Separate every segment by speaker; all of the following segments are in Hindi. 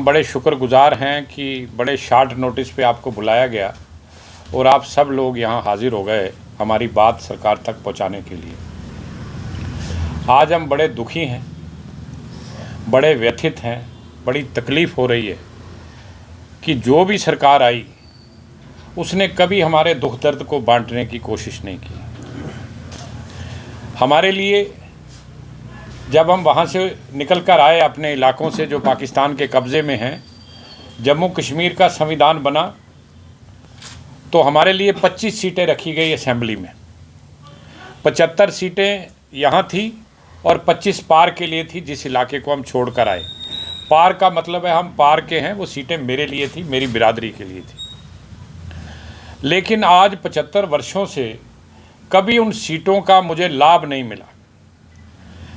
Speaker 1: हम बड़े शुक्रगुजार हैं कि बड़े शार्ट नोटिस पे आपको बुलाया गया और आप सब लोग यहाँ हाजिर हो गए हमारी बात सरकार तक पहुँचाने के लिए। आज हम बड़े दुखी हैं, बड़े व्यथित हैं, बड़ी तकलीफ़ हो रही है कि जो भी सरकार आई उसने कभी हमारे दुख दर्द को बांटने की कोशिश नहीं की। हमारे लिए जब हम वहाँ से निकल कर आए अपने इलाकों से जो पाकिस्तान के कब्ज़े में हैं, जम्मू कश्मीर का संविधान बना तो हमारे लिए 25 सीटें रखी गई असेंबली में। 75 सीटें यहाँ थी और 25 पार के लिए थी, जिस इलाके को हम छोड़ कर आए। पार का मतलब है हम पार के हैं, वो सीटें मेरे लिए थी, मेरी बिरादरी के लिए थी। लेकिन आज 75 वर्षों से कभी उन सीटों का मुझे लाभ नहीं मिला।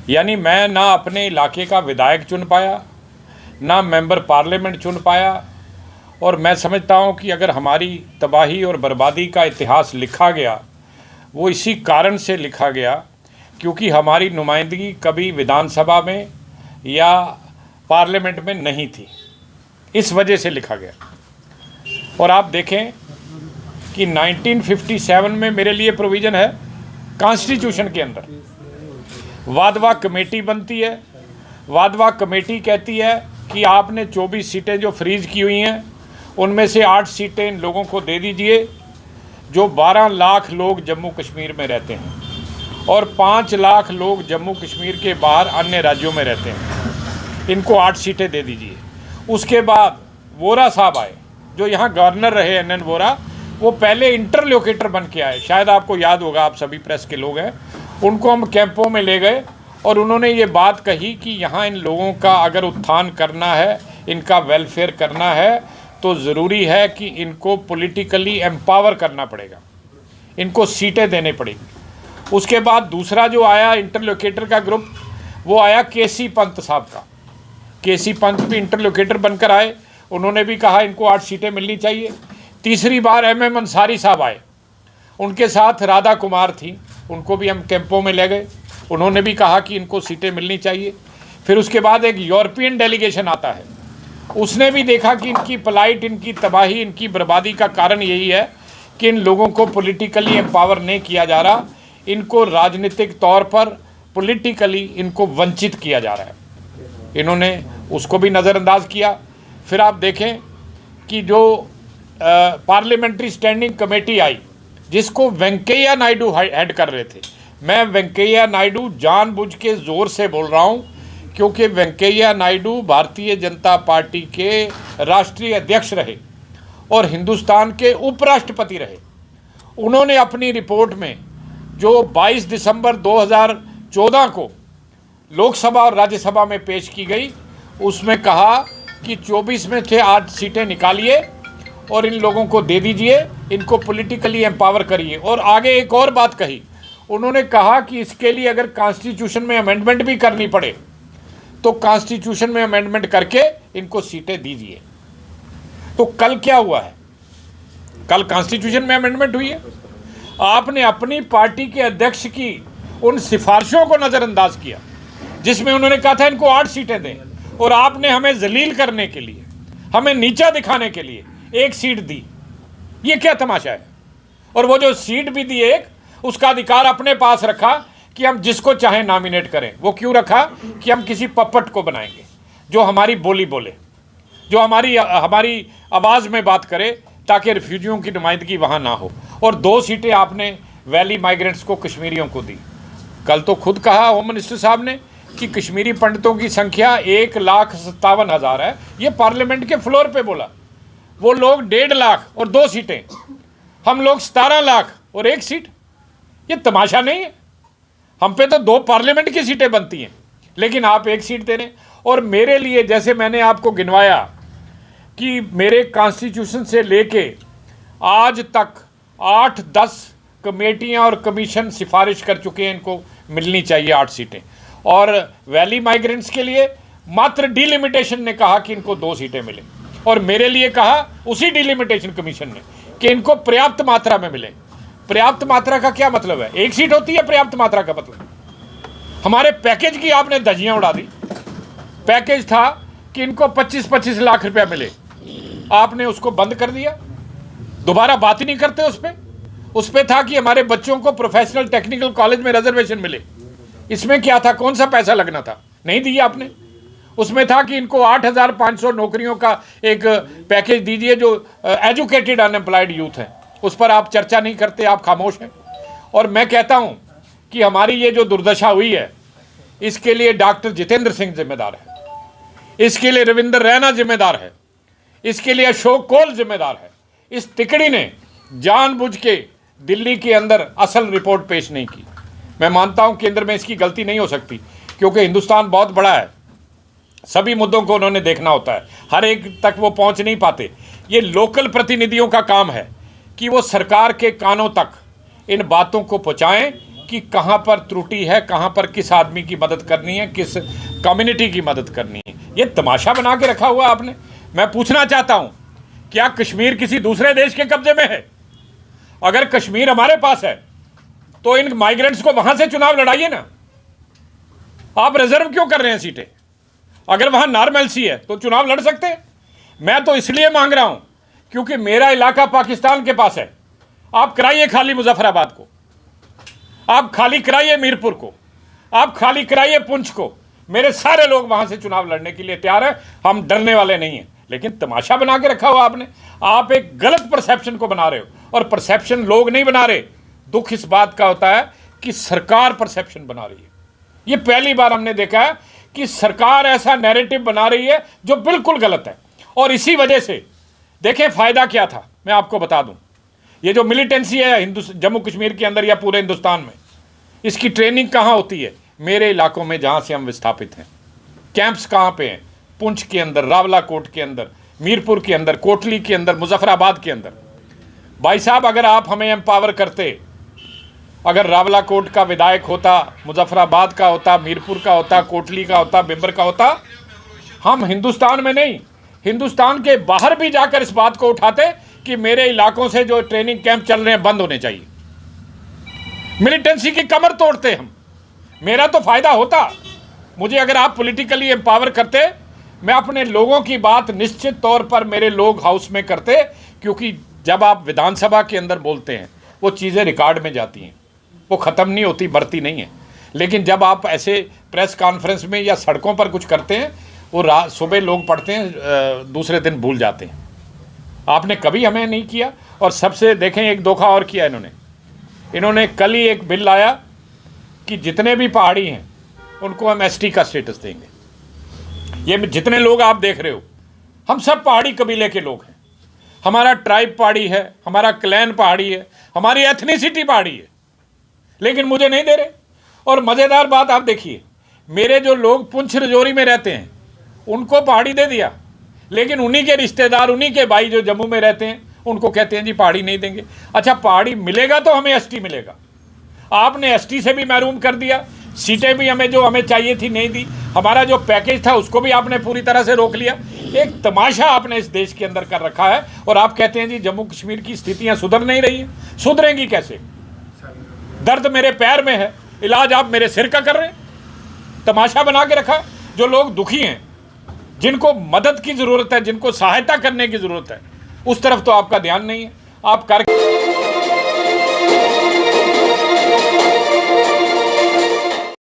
Speaker 1: यानी मैं ना अपने इलाके का विधायक चुन पाया, ना मेंबर पार्लियामेंट चुन पाया। और मैं समझता हूँ कि अगर हमारी तबाही और बर्बादी का इतिहास लिखा गया, वो इसी कारण से लिखा गया क्योंकि हमारी नुमाइंदगी कभी विधानसभा में या पार्लियामेंट में नहीं थी। इस वजह से लिखा गया। और आप देखें कि 1957 में मेरे लिए प्रोविज़न है कॉन्स्टिट्यूशन के अंदर, वादवा कमेटी बनती है। वादवा कमेटी कहती है कि आपने 24 सीटें जो फ्रीज़ की हुई हैं उनमें से 8 सीटें इन लोगों को दे दीजिए जो 12 लाख लोग जम्मू कश्मीर में रहते हैं और 5 लाख लोग जम्मू कश्मीर के बाहर अन्य राज्यों में रहते हैं। इनको 8 सीटें दे दीजिए। उसके बाद वोरा साहब आए, जो यहाँ गवर्नर रहे, NN वोरा। वो पहले इंटरलोकेटर बन के आए, शायद आपको याद होगा, आप सभी प्रेस के लोग हैं। उनको हम कैंपों में ले गए और उन्होंने ये बात कही कि यहाँ इन लोगों का अगर उत्थान करना है, इनका वेलफेयर करना है, तो ज़रूरी है कि इनको पॉलिटिकली एम्पावर करना पड़ेगा, इनको सीटें देने पड़ेगी। उसके बाद दूसरा जो आया इंटरलोकेटर का ग्रुप, वो आया KC पंत साहब का। KC पंत भी इंटरलोकेटर बनकर आए, उन्होंने भी कहा इनको 8 सीटें मिलनी चाहिए। तीसरी बार MM अंसारी साहब आए, उनके साथ राधा कुमार थी, उनको भी हम कैंपों में ले गए, उन्होंने भी कहा कि इनको सीटें मिलनी चाहिए। फिर उसके बाद एक यूरोपियन डेलीगेशन आता है, उसने भी देखा कि इनकी पलाइट, इनकी तबाही, इनकी बर्बादी का कारण यही है कि इन लोगों को पॉलिटिकली एम्पावर नहीं किया जा रहा, इनको राजनीतिक तौर पर पॉलिटिकली इनको वंचित किया जा रहा है। इन्होंने उसको भी नज़रअंदाज किया। फिर आप देखें कि जो पार्लियामेंट्री स्टैंडिंग कमेटी आई, जिसको वेंकैया नायडू हेड कर रहे थे। मैं वेंकैया नायडू जानबूझ के ज़ोर से बोल रहा हूँ क्योंकि वेंकैया नायडू भारतीय जनता पार्टी के राष्ट्रीय अध्यक्ष रहे और हिंदुस्तान के उपराष्ट्रपति रहे। उन्होंने अपनी रिपोर्ट में जो 22 दिसंबर 2014 को लोकसभा और राज्यसभा में पेश की गई, उसमें कहा कि 24 में से 8 सीटें निकालिए और इन लोगों को दे दीजिए, इनको पॉलिटिकली एम्पावर करिए। और आगे एक और बात कही, उन्होंने कहा कि इसके लिए अगर कॉन्स्टिट्यूशन में अमेंडमेंट भी करनी पड़े तो कॉन्स्टिट्यूशन में अमेंडमेंट करके इनको सीटें दीजिए। तो कल क्या हुआ है? कल कॉन्स्टिट्यूशन में अमेंडमेंट हुई है। आपने अपनी पार्टी के अध्यक्ष की उन सिफारिशों को नज़रअंदाज किया जिसमें उन्होंने कहा था इनको 8 सीटें दें, और आपने हमें जलील करने के लिए, हमें नीचा दिखाने के लिए 1 सीट दी। ये क्या तमाशा है? और वो जो सीट भी दी एक, उसका अधिकार अपने पास रखा कि हम जिसको चाहें नॉमिनेट करें। वो क्यों रखा? कि हम किसी पपट को बनाएंगे जो हमारी बोली बोले, जो हमारी आवाज़ में बात करे, ताकि रिफ्यूजियों की नुमाइंदगी वहाँ ना हो। और 2 सीटें आपने वैली माइग्रेंट्स को, कश्मीरियों को दी। कल तो खुद कहा होम मिनिस्टर साहब ने कि कश्मीरी पंडितों की संख्या 1,57,000 है। ये पार्लियामेंट के फ्लोर पे बोला। वो लोग 1.5 लाख और 2 सीटें, हम लोग 17 लाख और 1 सीट। ये तमाशा नहीं है? हम पे तो 2 पार्लियामेंट की सीटें बनती हैं, लेकिन आप 1 सीट दे रहे हैं। और मेरे लिए, जैसे मैंने आपको गिनवाया कि मेरे कॉन्स्टिट्यूशन से लेके आज तक 8-10 कमेटियां और कमीशन सिफारिश कर चुके हैं इनको मिलनी चाहिए 8 सीटें। और वैली माइग्रेंट्स के लिए मात्र डिलिमिटेशन ने कहा कि इनको 2 सीटें मिलें, और मेरे लिए कहा उसी डिलिमिटेशन कमीशन ने कि इनको पर्याप्त मात्रा में मिले। पर्याप्त मात्रा का क्या मतलब है? 1 सीट होती है पर्याप्त मात्रा का मतलब? हमारे पैकेज की आपने धज्जियां उड़ा दी। पैकेज था कि इनको 25-25 लाख रुपया मिले, आपने उसको बंद कर दिया। दोबारा बात ही नहीं करते उस पे था कि हमारे बच्चों को प्रोफेशनल टेक्निकल कॉलेज में रिजर्वेशन मिले। इसमें क्या था, कौन सा पैसा लगना था, नहीं दिया आपने। उसमें था कि इनको 8,500 नौकरियों का एक पैकेज दीजिए जो एजुकेटेड अनएम्प्लॉयड यूथ है, उस पर आप चर्चा नहीं करते, आप खामोश हैं। और मैं कहता हूं कि हमारी ये जो दुर्दशा हुई है, इसके लिए डॉक्टर जितेंद्र सिंह जिम्मेदार है, इसके लिए रविंद्र रैना जिम्मेदार है, इसके लिए अशोक कोल जिम्मेदार है। इस तिकड़ी ने जानबूझ के दिल्ली के अंदर असल रिपोर्ट पेश नहीं की। मैं मानता हूं केंद्र में इसकी गलती नहीं हो सकती, क्योंकि हिंदुस्तान बहुत बड़ा है, सभी मुद्दों को उन्होंने देखना होता है, हर एक तक वो पहुंच नहीं पाते। ये लोकल प्रतिनिधियों का काम है कि वो सरकार के कानों तक इन बातों को पहुंचाएं कि कहां पर त्रुटि है, कहां पर किस आदमी की मदद करनी है, किस कम्युनिटी की मदद करनी है। ये तमाशा बना के रखा हुआ आपने। मैं पूछना चाहता हूं, क्या कश्मीर किसी दूसरे देश के कब्जे में है? अगर कश्मीर हमारे पास है तो इन माइग्रेंट्स को वहां से चुनाव लड़ाइए ना। आप रिजर्व क्यों कर रहे हैं सीटें? अगर वहां नॉर्मलसी है तो चुनाव लड़ सकते हैं। मैं तो इसलिए मांग रहा हूं क्योंकि मेरा इलाका पाकिस्तान के पास है। आप कराइए खाली मुजफ्फराबाद को, आप खाली कराइए मीरपुर को, आप खाली कराइए पुंछ को। मेरे सारे लोग वहां से चुनाव लड़ने के लिए तैयार हैं, हम डरने वाले नहीं हैं। लेकिन तमाशा बना के रखा हुआ आपने। आप एक गलत परसेप्शन को बना रहे हो, और परसेप्शन लोग नहीं बना रहे। दुख इस बात का होता है कि सरकार परसेप्शन बना रही है। ये पहली बार हमने देखा है कि सरकार ऐसा नैरेटिव बना रही है जो बिल्कुल गलत है। और इसी वजह से देखें फायदा क्या था, मैं आपको बता दूं। ये जो मिलिटेंसी है जम्मू कश्मीर के अंदर या पूरे हिंदुस्तान में, इसकी ट्रेनिंग कहाँ होती है? मेरे इलाकों में जहाँ से हम विस्थापित हैं। कैंप्स कहाँ पे हैं? पुंछ के अंदर, रावलाकोट के अंदर, मीरपुर के अंदर, कोटली के अंदर, मुजफ्फराबाद के अंदर। भाई साहब, अगर आप हमें एम्पावर करते, अगर रावलाकोट का विधायक होता, मुजफ्फराबाद का होता, मीरपुर का होता, कोटली का होता, बिम्बर का होता, हम हिंदुस्तान में नहीं, हिंदुस्तान के बाहर भी जाकर इस बात को उठाते कि मेरे इलाकों से जो ट्रेनिंग कैंप चल रहे हैं बंद होने चाहिए। मिलिटेंसी की कमर तोड़ते हम। मेरा तो फायदा होता। मुझे अगर आप पॉलिटिकली एम्पावर करते, मैं अपने लोगों की बात निश्चित तौर पर मेरे लोग हाउस में करते, क्योंकि जब आप विधानसभा के अंदर बोलते हैं वो चीज़ें रिकॉर्ड में जाती हैं, वो ख़त्म नहीं होती, बढ़ती नहीं है। लेकिन जब आप ऐसे प्रेस कॉन्फ्रेंस में या सड़कों पर कुछ करते हैं, वो सुबह लोग पढ़ते हैं, दूसरे दिन भूल जाते हैं। आपने कभी हमें नहीं किया। और सबसे देखें, एक धोखा और किया इन्होंने कल ही एक बिल लाया कि जितने भी पहाड़ी हैं उनको हम एसटी का स्टेटस देंगे। ये जितने लोग आप देख रहे हो, हम सब पहाड़ी कबीले के लोग हैं। हमारा ट्राइब पहाड़ी है, हमारा क्लैन पहाड़ी है, हमारी एथनिसिटी पहाड़ी है, लेकिन मुझे नहीं दे रहे। और मज़ेदार बात आप देखिए, मेरे जो लोग पुंछ रजौरी में रहते हैं उनको पहाड़ी दे दिया, लेकिन उन्हीं के रिश्तेदार, उन्हीं के भाई जो जम्मू में रहते हैं उनको कहते हैं जी पहाड़ी नहीं देंगे। अच्छा, पहाड़ी मिलेगा तो हमें एसटी मिलेगा। आपने एसटी से भी महरूम कर दिया, सीटें भी हमें जो हमें चाहिए थी नहीं दी, हमारा जो पैकेज था उसको भी आपने पूरी तरह से रोक लिया। एक तमाशा आपने इस देश के अंदर कर रखा है। और आप कहते हैं जी जम्मू कश्मीर की स्थितियां सुधर नहीं रही हैं। सुधरेंगी कैसे? दर्द मेरे पैर में है, इलाज आप मेरे सिर का कर रहे हैं। तमाशा बना के रखा। जो लोग दुखी हैं, जिनको मदद की ज़रूरत है, जिनको सहायता करने की ज़रूरत है, उस तरफ तो आपका ध्यान नहीं है। आप कर